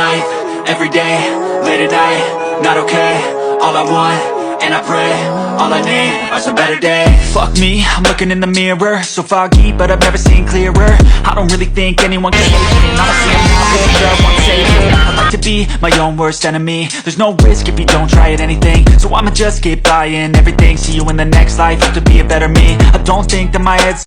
life, every day, late at night, not okay. All I want, and I pray, all I need are some better days. Fuck me, I'm looking in the mirror, so foggy, but I've never seen clearer. I don't really think anyone can save me. I'ma see a new picture, one savior. I like to be my own worst enemy. There's no risk if you don't try at anything, so I'ma just keep buying everything. See you in the next life, have to be a better me. I don't think that my head's